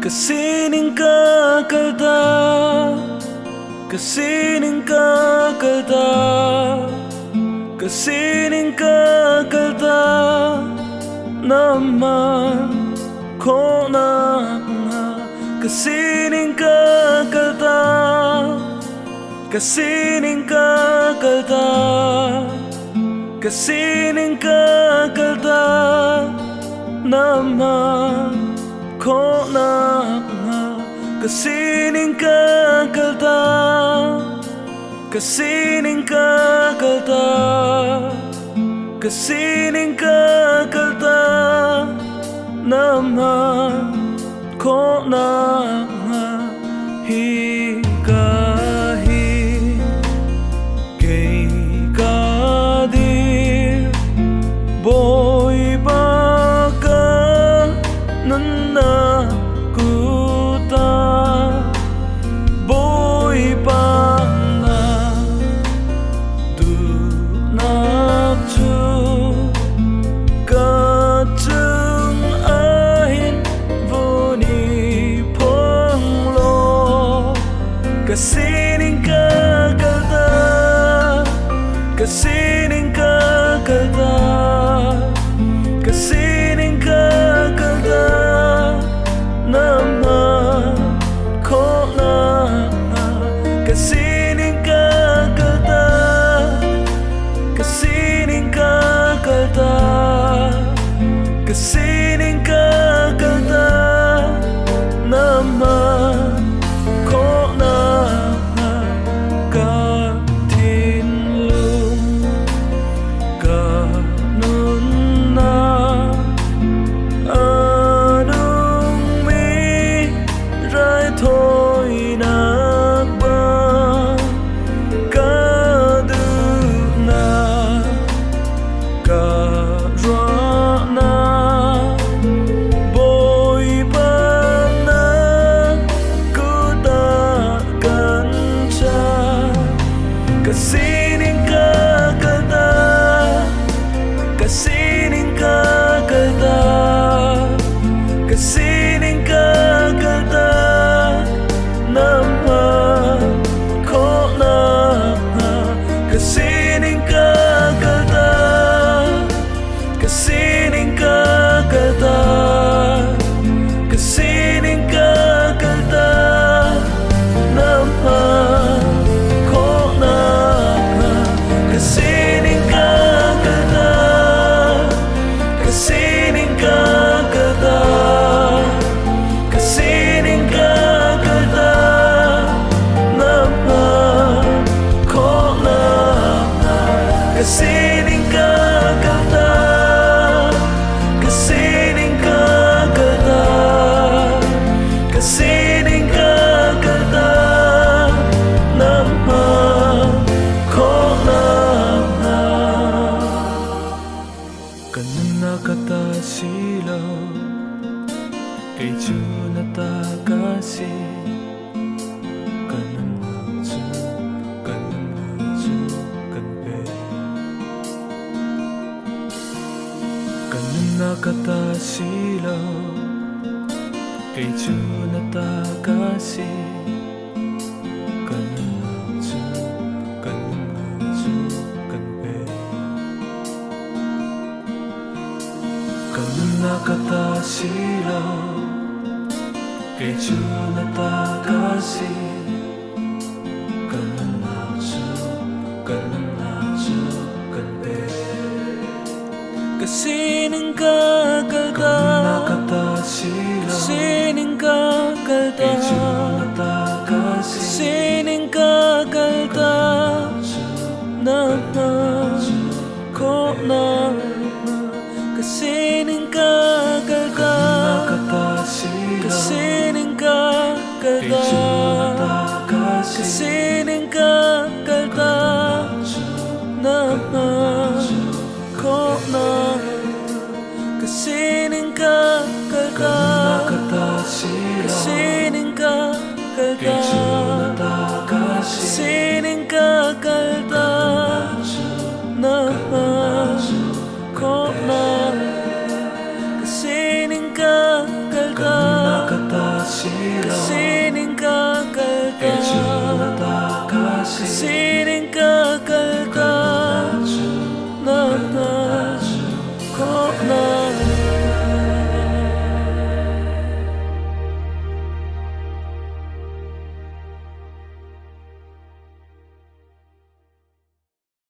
Kasining kakalda, kasining kakalda, kasining kakalda naman ko na nga. Kasining kakalda, kasining kakalda, kasining kakalda naman ko na nga. Kasining kakalda, kasining kakalda, kasining kakalda naman ko na nga. Hikahin kay kadir boy baka nanakuta boy bana dunakchu kachung ahin voni phonglo. Kasining kakalda, kasining kakalda, kasining kakalda naman ko na nga. Kasining kakalda, kasining kakalda, kasining kakalda naman ko na nga. Katinlong ganun na anong miray to'y nagbang kaduna karana boy bana kudakan siya. Kasining kakalda, kasining kakalda, kasining kakalda naman ko na nga. Kasining kakalda, kasining kakalda, kasining kakalda naman ko na nga. Kasining kakalda, kasining kakalda, kasining kakalda naman ko na nga. Kasining kakalda, kasining kakalda, kasining kakalda naman ko na nga. Ganun nakatasilaw kay Junatagasi. Ganun hangsu, ganun hangsu, ganbe. Ganun nakatasilaw kay Junatagasi. Ganun hangsu, ganun hangsu, ganbe. Ganun nakatasilaw kay Junatagasi. Ganun hangsu, ganun hangsu, ganbe. Kasining kakalda, kasining kakalda, kay Junatagasi. Kasining kakalda naman ko na nga. Kasining kakalda, kasining kakalda, kasining